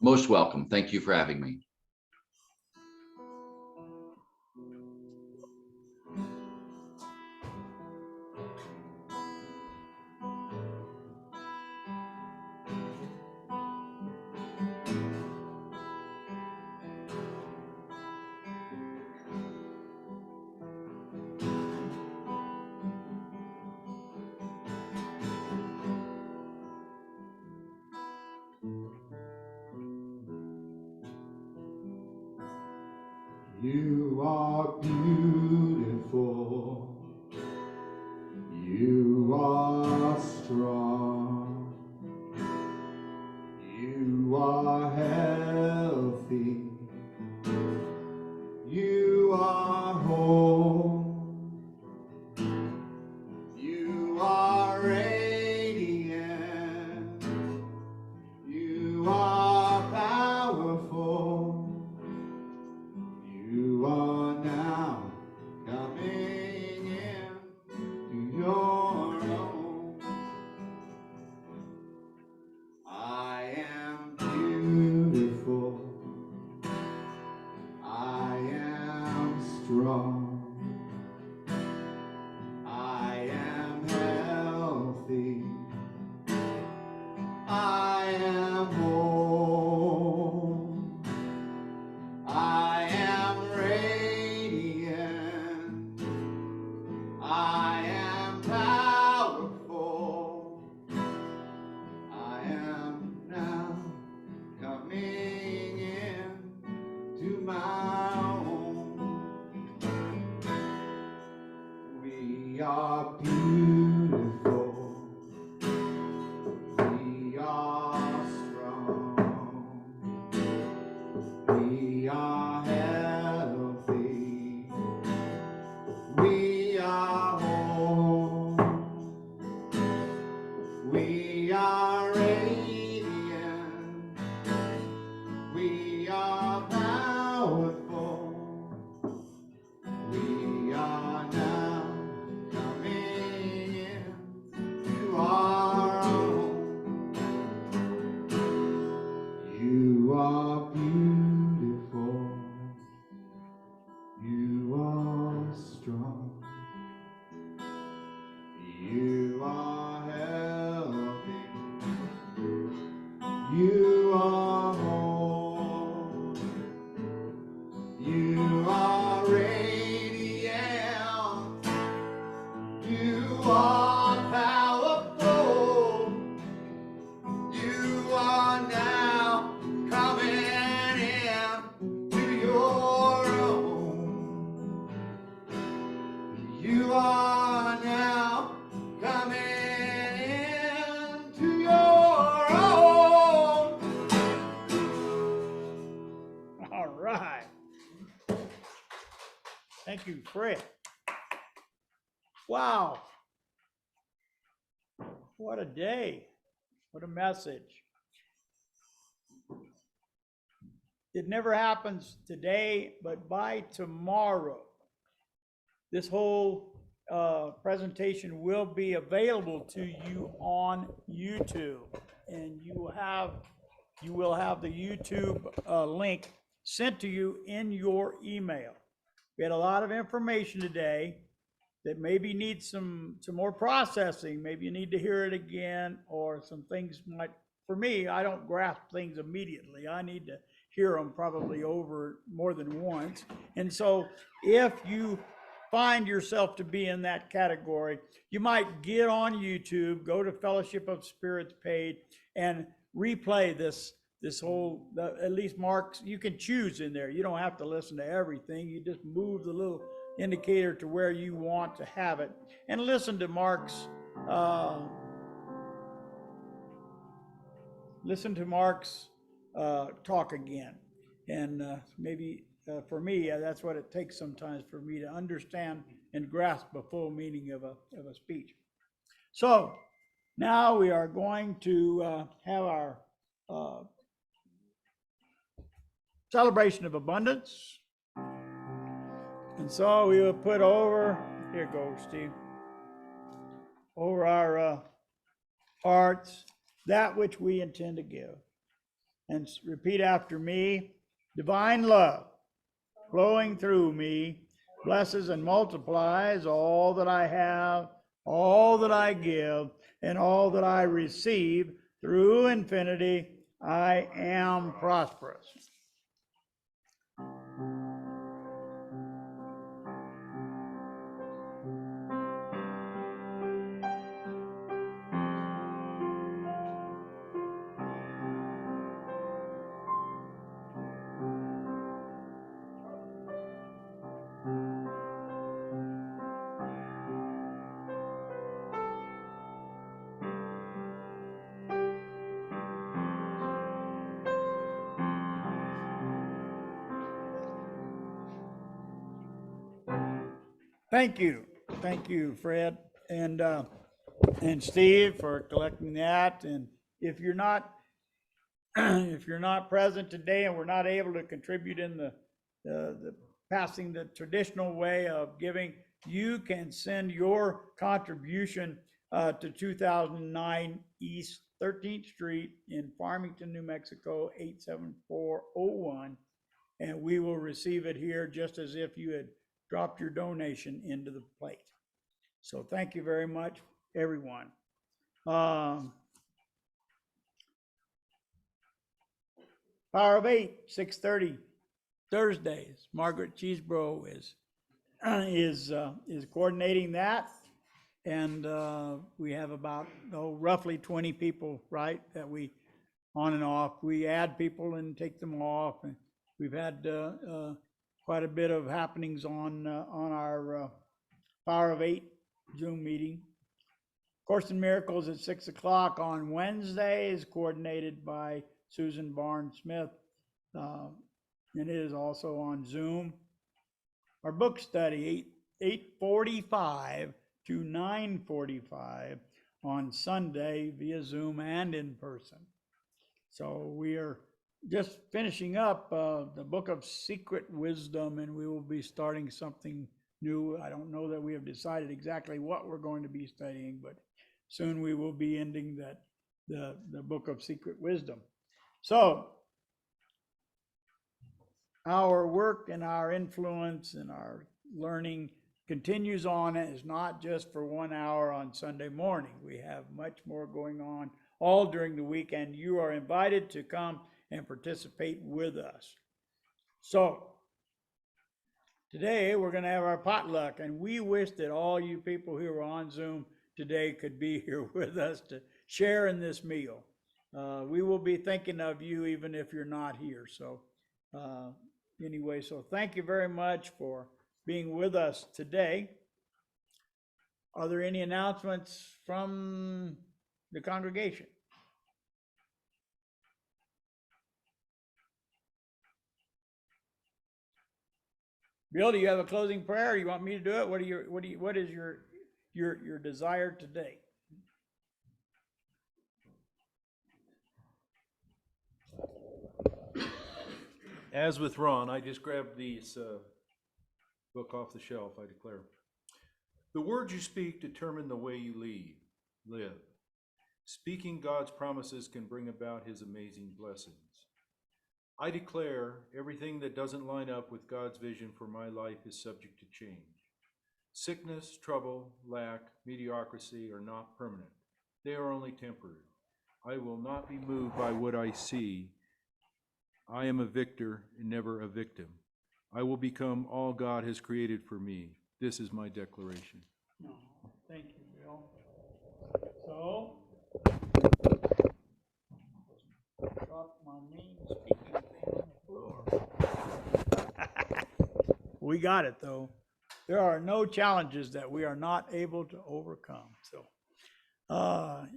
Most welcome. Thank you for having me. You are beautiful. You are strong. You are healthy. You are whole. You are radiant. You are powerful. You are now coming in to your own. I am beautiful. I am strong. I am healthy. I am whole. I am radiant. I am powerful. I am now coming in to my own. We are beautiful. We are strong. We are healthy. We are whole. We are radiant. We are powerful. We are now coming in to our own. You are beautiful. You are strong. You are healthy. You are whole. You are radiant. You are powerful. You are now coming in to your own. You are now coming in to your own. All right. Thank you, Fred. Wow. What a day. What a message. It never happens today, but by tomorrow, this whole presentation will be available to you on YouTube. And you will have the YouTube link sent to you in your email. We had a lot of information today that maybe needs some more processing. Maybe you need to hear it again, or some things might, for me, I don't grasp things immediately. I need to hear them probably over more than once. And so if you find yourself to be in that category, you might get on YouTube, go to Fellowship of Spirits page, and replay this whole, at least Mark's, you can choose in there. You don't have to listen to everything. You just move the little indicator to where you want to have it, and listen to Mark's talk again. And maybe for me, that's what it takes sometimes for me to understand and grasp the full meaning of a speech. So now we are going to have our celebration of abundance. And so we will put over, here goes Steve, over our hearts that which we intend to give. And repeat after me. Divine love flowing through me blesses and multiplies all that I have, all that I give, and all that I receive through infinity. I am prosperous. Thank you, Fred, and Steve for collecting that. And if you're not, if you're not present today and we're not able to contribute in the passing the traditional way of giving, you can send your contribution to 2009 East 13th Street in Farmington, New Mexico, 87401, and we will receive it here just as if you had dropped your donation into the plate. So thank you very much, everyone. Power of 8, 6:30 Thursdays. Margaret Cheesebro is coordinating that, and we have about roughly 20 people, right? That we on and off. We add people and take them off, and we've had quite a bit of happenings on our Power of 8 Zoom meeting. Course in Miracles at 6 o'clock on Wednesdays, coordinated by Susan Barnes Smith, and it is also on Zoom. Our book study, 8:45 to 9:45 on Sunday via Zoom and in person. So we are just finishing up the book of Secret Wisdom, and we will be starting something new. I don't know that we have decided exactly what we're going to be studying, but soon we will be ending the book of Secret Wisdom. So our work and our influence and our learning continues on. It is not just for 1 hour on Sunday morning. We have much more going on all during the week, and you are invited to come and participate with us. So today we're going to have our potluck, and we wish that all you people who are on Zoom today could be here with us to share in this meal. We will be thinking of you even if you're not here. So anyway, so thank you very much for being with us today. Are there any announcements from the congregation? Bill, do you have a closing prayer, or you want me to do it? What is your desire today? As with Ron, I just grabbed these book off the shelf, I declare. The words you speak determine the way you live. Speaking God's promises can bring about his amazing blessings. I declare everything that doesn't line up with God's vision for my life is subject to change. Sickness, trouble, lack, mediocrity are not permanent. They are only temporary. I will not be moved by what I see. I am a victor and never a victim. I will become all God has created for me. This is my declaration. No, thank you, Bill. So, drop my main speaking thing on the floor. We got it, though. There are no challenges that we are not able to overcome. So,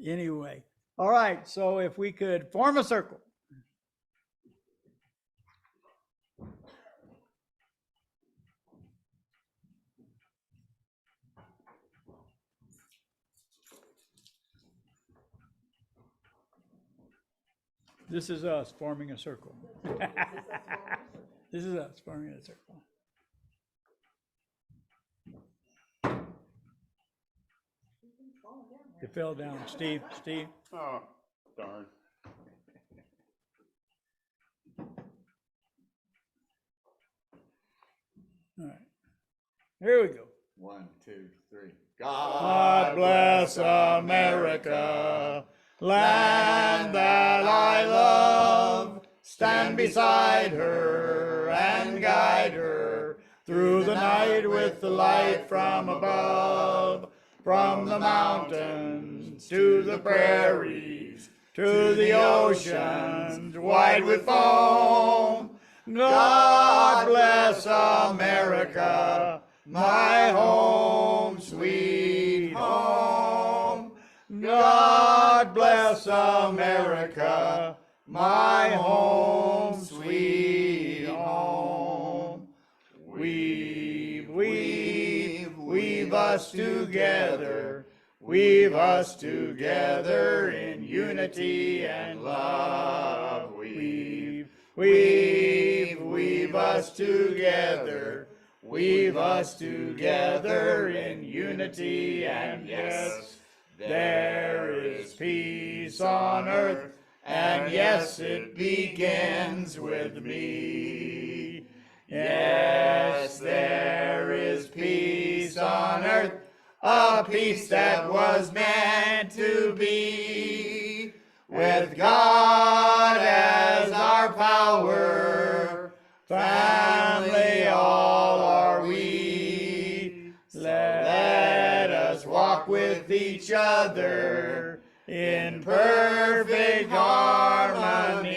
anyway, all right. So, if we could form a circle. This is us forming a circle. This is us forming a circle. It fell down. Steve. Oh, darn. All right. Here we go. 1, 2, 3. God bless America, land that I love. Stand beside her and guide her through the night with the light from above. From the mountains to the prairies, to the oceans wide with foam. God bless America, my home, sweet home. God bless America, my home, sweet home. Weave, weave, weave. weave us together. Weave us together in unity and love. Weave us together. Weave us together in unity and yes, there is peace on earth, and yes, it begins with me. Yes, there is peace on earth, a peace that was meant to be. With God as our power, family all are we. Let us walk with each other in perfect harmony.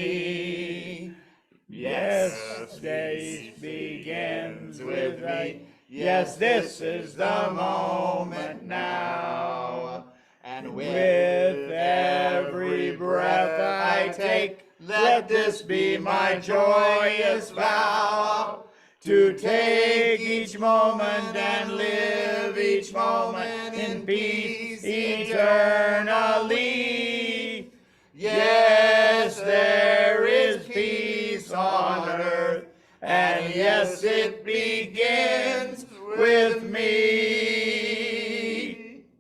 Yes, this begins with me. Yes, this is the moment now. And with every breath I take, let this be my joyous vow. To take each moment and live each moment in peace eternally. Yes, there is peace on earth, and yes, it begins with me.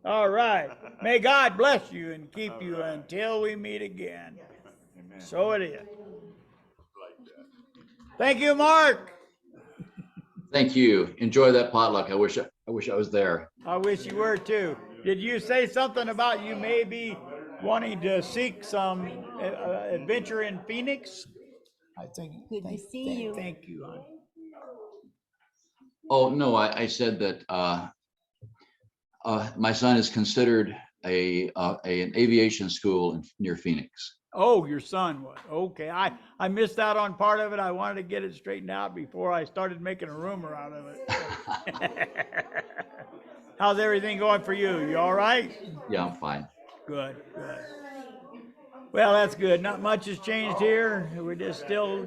All right. May God bless you and keep you until we meet again. So it is. Thank you, Mark. Thank you. Enjoy that potluck. I wish I was there. I wish you were too. Did you say something about you maybe wanting to seek some adventure in Phoenix? I think. Good to see you. Thank you, hon. Oh, no, I said that my son is considered an aviation school near Phoenix. Oh, your son was. Okay. I missed out on part of it. I wanted to get it straightened out before I started making a rumor out of it. How's everything going for you? You all right? Yeah, I'm fine. Good, good. Well, that's good. Not much has changed here. We're just still,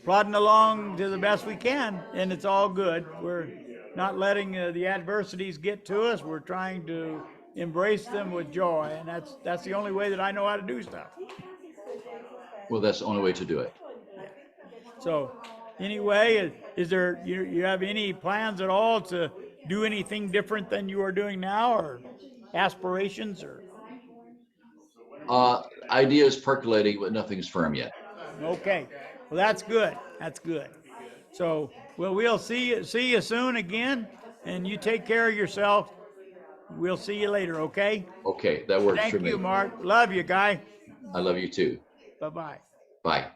plodding along to the best we can, and it's all good. We're not letting the adversities get to us. We're trying to embrace them with joy, and that's the only way that I know how to do stuff. Well, that's the only way to do it. So, anyway, is there you have any plans at all to do anything different than you are doing now, or aspirations, or? Ideas percolating, but nothing's firm yet. Okay, well, that's good. That's good. So, well, we'll see you soon again, and you take care of yourself. We'll see you later, okay? Okay, that works for Thank me. you, Mark. Love you, guy. I love you too. Bye-bye. Bye.